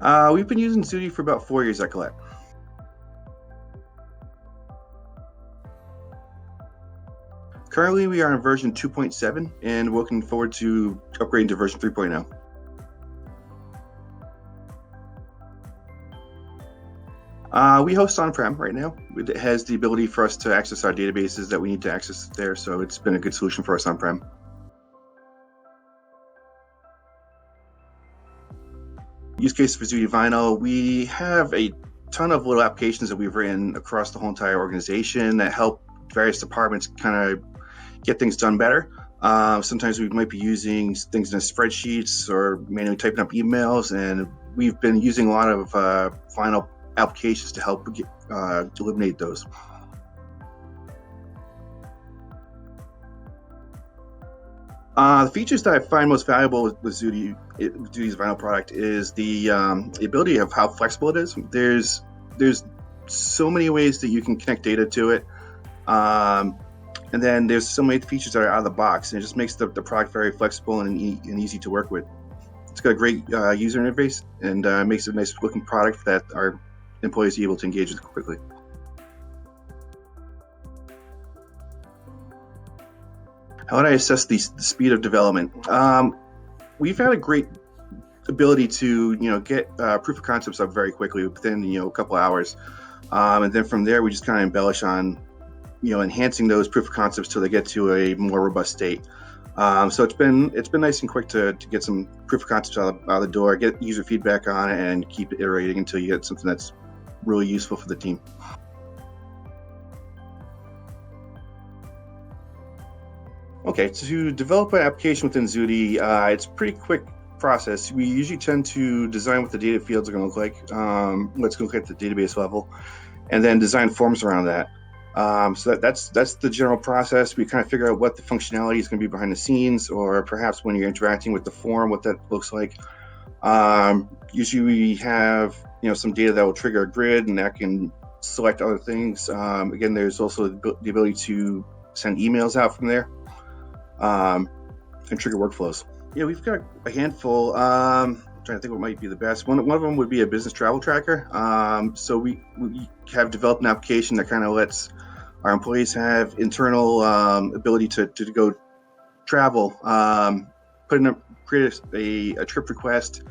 We've been using Zudy for about 4 years at Colette. Currently, we are on version 2.7 and looking forward to upgrading to version 3.0. We host on-prem right now. It has the ability for us to access our databases that we need to access there, so it's been a good solution for us on-prem. Use case for Zudy Vinyl, we have a ton of little applications that we've written across the whole entire organization that help various departments kind of get things done better. Sometimes we might be using things in spreadsheets or manually typing up emails, and we've been using a lot of Vinyl applications to help eliminate those. The features that I find most valuable with Zudy's Vinyl product is the ability of how flexible it is. There's so many ways that you can connect data to it, and then there's so many features that are out of the box, and it just makes the product very flexible and easy to work with. It's got a great user interface and makes it a nice looking product that our employees are able to engage with quickly. How would I assess the speed of development? We've had a great ability to get proof of concepts up very quickly within a couple hours, and then from there we just kind of embellish on enhancing those proof of concepts till they get to a more robust state. So it's been nice and quick to get some proof of concepts out of the door, get user feedback on it, and keep iterating until you get something that's really useful for the team. Okay, to develop an application within Zudy, it's a pretty quick process. We usually tend to design what the data fields are going to look like. Let's look at the database level, and then design forms around that. So that's the general process. We kind of figure out what the functionality is going to be behind the scenes, or perhaps when you're interacting with the form, what that looks like. Usually we have some data that will trigger a grid, and that can select other things. Again, there's also the ability to send emails out from there. And trigger workflows. We've got a handful. I'm trying to think what might be the best. One of them would be a business travel tracker. So we have developed an application that kind of lets our employees have internal ability to go travel, create a trip request,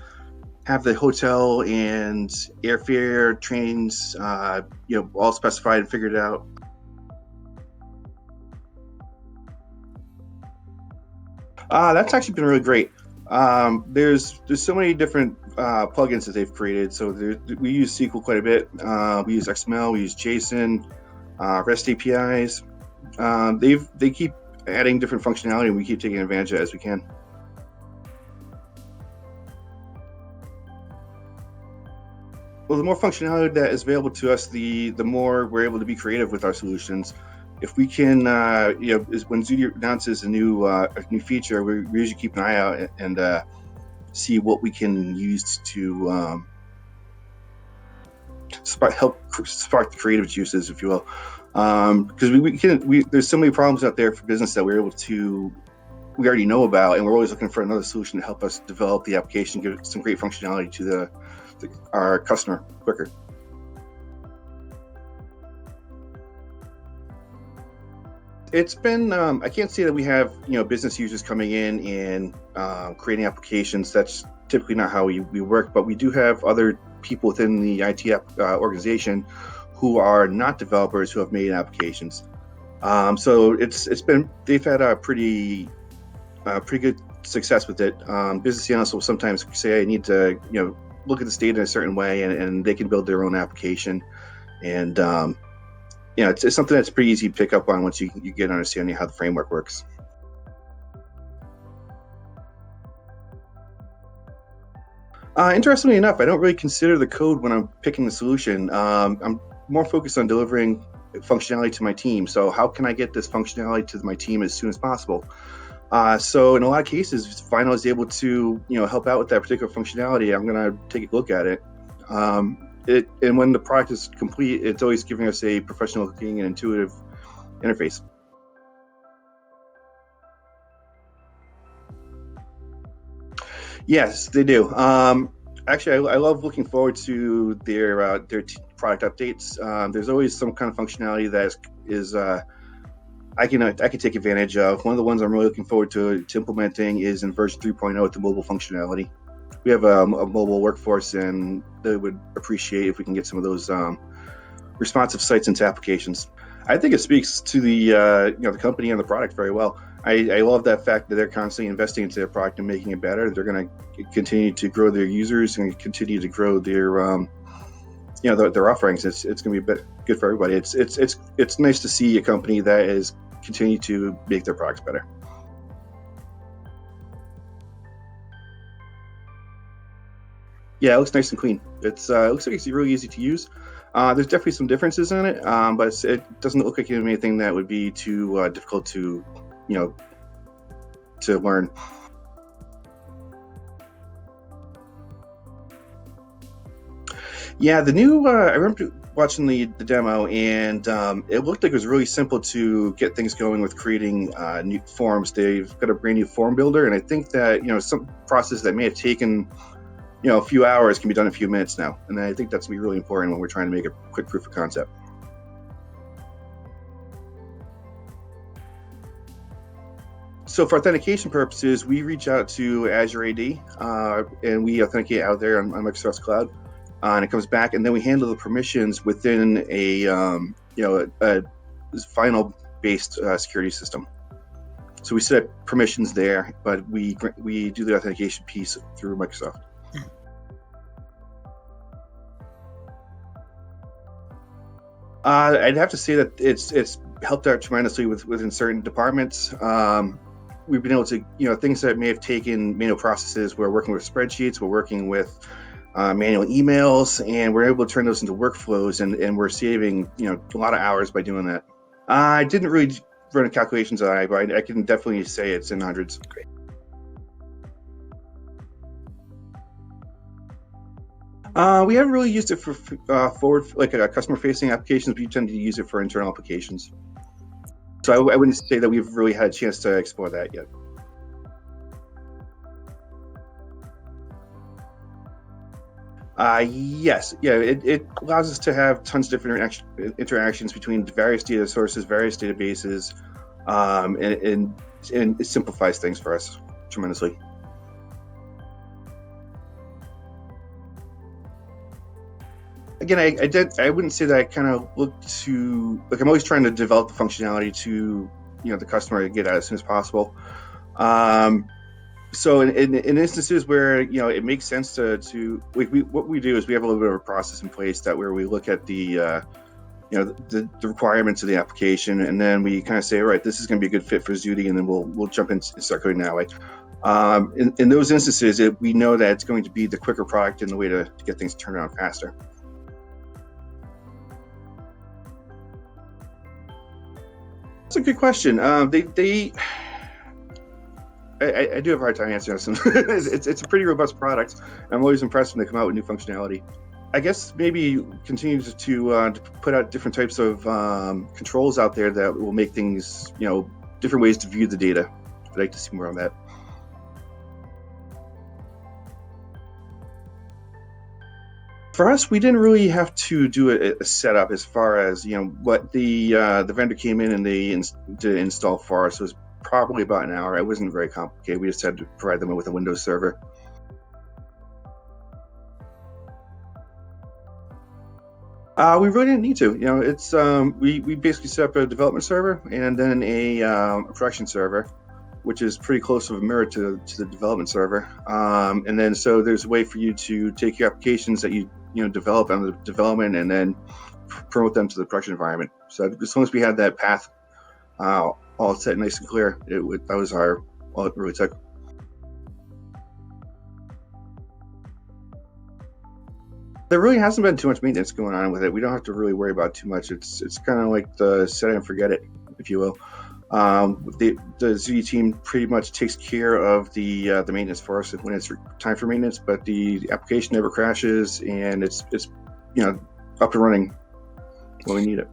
have the hotel and airfare, trains, all specified and figured out. That's actually been really great. There's so many different plugins that they've created. So we use SQL quite a bit. We use XML, we use JSON, REST APIs. They keep adding different functionality, and we keep taking advantage of it as we can. Well, the more functionality that is available to us, the more we're able to be creative with our solutions. If we can, when Zudy announces a new feature, we usually keep an eye out and see what we can use to help spark the creative juices, if you will. Because there's so many problems out there for business that we already know about, and we're always looking for another solution to help us develop the application, give some great functionality to our customer quicker. It's been, I can't say that we have, business users coming in and creating applications. That's typically not how we work, but we do have other people within the IT organization who are not developers who have made applications. So they've had a pretty good success with it. Business analysts will sometimes say, I need to, look at this data in a certain way, and they can build their own application. And, it's something that's pretty easy to pick up on once you get an understanding of how the framework works. Interestingly enough, I don't really consider the code when I'm picking the solution. I'm more focused on delivering functionality to my team. So how can I get this functionality to my team as soon as possible? So in a lot of cases, if Vinyl is able to help out with that particular functionality, I'm going to take a look at it. And when the product is complete, it's always giving us a professional looking and intuitive interface. Yes, they do. Actually, I love looking forward to their product updates. There's always some kind of functionality that is I can take advantage of. One of the ones I'm really looking forward to implementing is in version 3.0 with the mobile functionality. We have a mobile workforce, and they would appreciate if we can get some of those responsive sites into applications. I think it speaks to the the company and the product very well. I love that fact that they're constantly investing into their product and making it better. They're going to continue to grow their users and continue to grow their their offerings. It's going to be good for everybody. It's nice to see a company that is continue to make their products better. Yeah, it looks nice and clean. It looks like it's really easy to use. There's definitely some differences in it, but it doesn't look like anything that would be too difficult to to learn. Yeah, the new I remember watching the demo, and it looked like it was really simple to get things going with creating new forms. They've got a brand new form builder, and I think that some process that may have taken a few hours can be done in a few minutes now, and I think that's going to be really important when we're trying to make a quick proof of concept. So for authentication purposes, we reach out to Azure AD, and we authenticate out there on Microsoft's cloud, and it comes back, and then we handle the permissions within a final based security system. So we set up permissions there, but we do the authentication piece through Microsoft. I'd have to say that it's helped out tremendously within certain departments. We've been able to, things that may have taken manual processes. We're working with spreadsheets. We're working with manual emails, and we're able to turn those into workflows, and we're saving, a lot of hours by doing that. I didn't really run calculations on it, but I can definitely say it's in hundreds. Great. We haven't really used it for forward, like customer-facing applications. We tend to use it for internal applications. So I wouldn't say that we've really had a chance to explore that yet. Yes, yeah, it allows us to have tons of different interactions between various data sources, various databases, and it simplifies things for us tremendously. Again, I wouldn't say that I kind of look to, like, I'm always trying to develop the functionality to the customer to get out as soon as possible. So in instances where it makes sense to what we do is we have a little bit of a process in place that where we look at the requirements of the application, and then we kind of say, all right, this is going to be a good fit for Zudy, and then we'll jump in and start coding that way. In those instances, we know that it's going to be the quicker product and the way to get things turned around faster. That's a good question. I do have a hard time answering this. It's a pretty robust product. I'm always impressed when they come out with new functionality. I guess maybe continue to put out different types of controls out there that will make things, different ways to view the data. I'd like to see more on that. For us, we didn't really have to do a setup as far as what the vendor came in and they did install for us. It was probably about an hour. It wasn't very complicated. We just had to provide them with a Windows server. We really didn't need to. It's we basically set up a development server and then a production server, which is pretty close of a mirror to the development server. And then so there's a way for you to take your applications that you develop on the development and then promote them to the production environment. So as long as we had that path all set nice and clear, that was all it really took. There really hasn't been too much maintenance going on with it. We don't have to really worry about too much. It's kind of like the set it and forget it, if you will. The Zudy team pretty much takes care of the maintenance for us when it's time for maintenance, but the application never crashes, and it's up and running when we need it.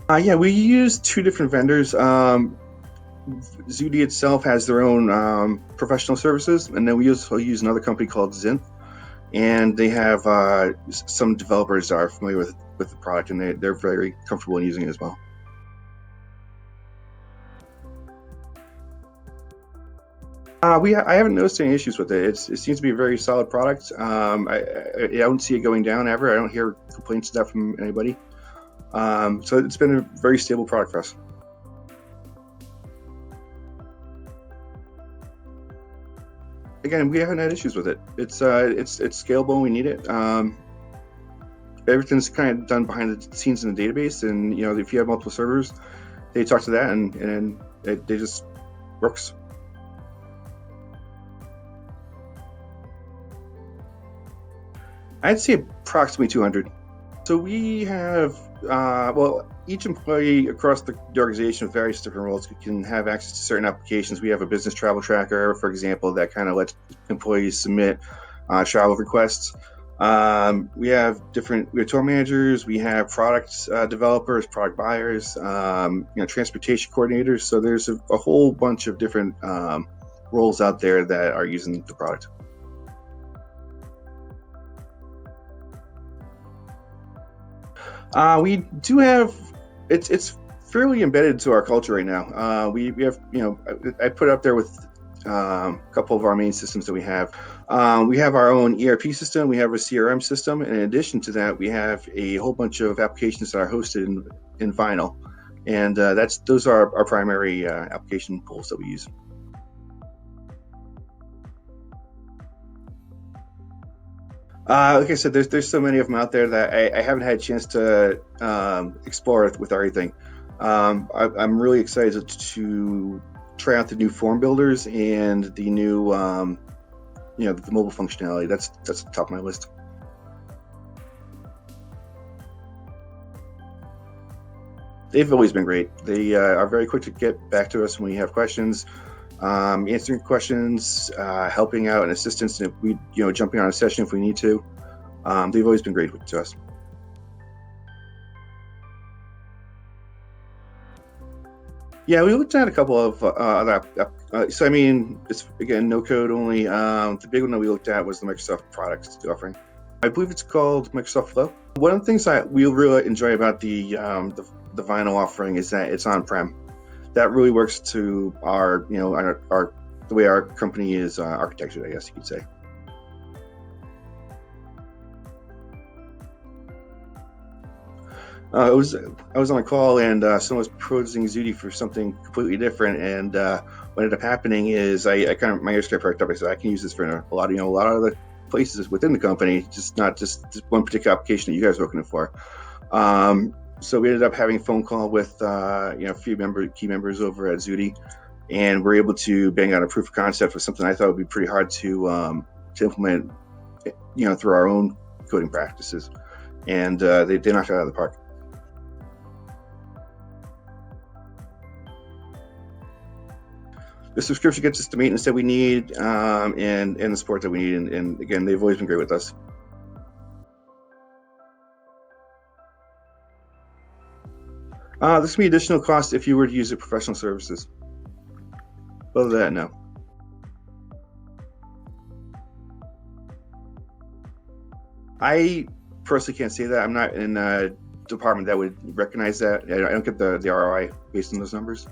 Yeah, we use two different vendors. Zudy itself has their own professional services, and then we also use another company called Zinth, and they have some developers that are familiar with the product, and they're very comfortable in using it as well. I haven't noticed any issues with it. It seems to be a very solid product. I don't see it going down ever. I don't hear complaints of that from anybody. So it's been a very stable product for us. Again, we haven't had issues with it. It's scalable and we need it. Everything's kind of done behind the scenes in the database, and if you have multiple servers, they talk to that, and it just works. I'd say approximately 200. So we have, each employee across the organization with various different roles can have access to certain applications. We have a business travel tracker, for example, that kind of lets employees submit travel requests. We have tour managers, we have product developers, product buyers, transportation coordinators. So there's a whole bunch of different roles out there that are using the product. We do have, it's fairly embedded to our culture right now. We have, I put it up there with a couple of our main systems that we have. We have our own ERP system, we have a CRM system, and in addition to that, we have a whole bunch of applications that are hosted in Vinyl, and those are our primary application pools that we use. Like I said, there's so many of them out there that I haven't had a chance to explore with everything. I'm really excited to try out the new form builders and the new, the mobile functionality. That's the top of my list. They've always been great. They are very quick to get back to us when we have questions. Answering questions, helping out, and assistance, and if we, jumping on a session if we need to. They've always been great to us. Yeah, we looked at a couple of other. So I mean, it's again no code only. The big one that we looked at was the Microsoft products offering. I believe it's called Microsoft Flow. One of the things that we really enjoy about the Vinyl offering is that it's on-prem. That really works to our the way our company is architectured, I guess you could say. I was on a call and someone was proposing Zudy for something completely different, and what ended up happening is I kind of, my ears got perked up. I said I can use this for a lot of other places within the company, not just one particular application that you guys are looking for. So we ended up having a phone call with a few key members over at Zudy, and we're able to bang out a proof of concept for something I thought would be pretty hard to implement, through our own coding practices, and they knocked it out of the park. The subscription gets us the maintenance that we need, and the support that we need, and again, they've always been great with us. This can be additional cost if you were to use the professional services. Other than that, no. I personally can't say that. I'm not in a department that would recognize that. I don't get the ROI based on those numbers.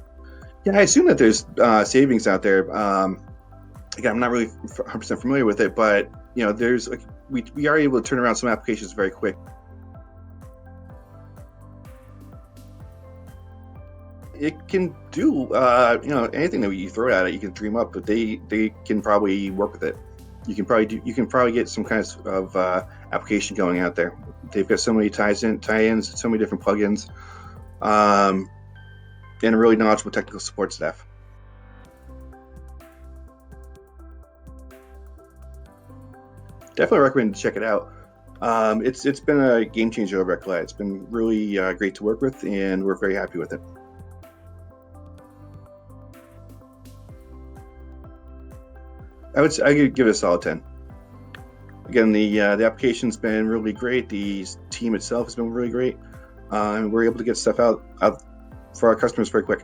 Yeah, I assume that there's savings out there. Again, I'm not really 100% familiar with it, but there's we are able to turn around some applications very quick. It can do anything that you throw at it. You can dream up, but they can probably work with it. You can probably get some kinds of application going out there. They've got so many tie-ins, so many different plugins, and a really knowledgeable technical support staff. Definitely recommend to check it out. It's been a game changer over at Collide. It's been really great to work with, and we're very happy with it. I could give it a solid 10. Again, the application's been really great. The team itself has been really great, and we're able to get stuff out for our customers very quick.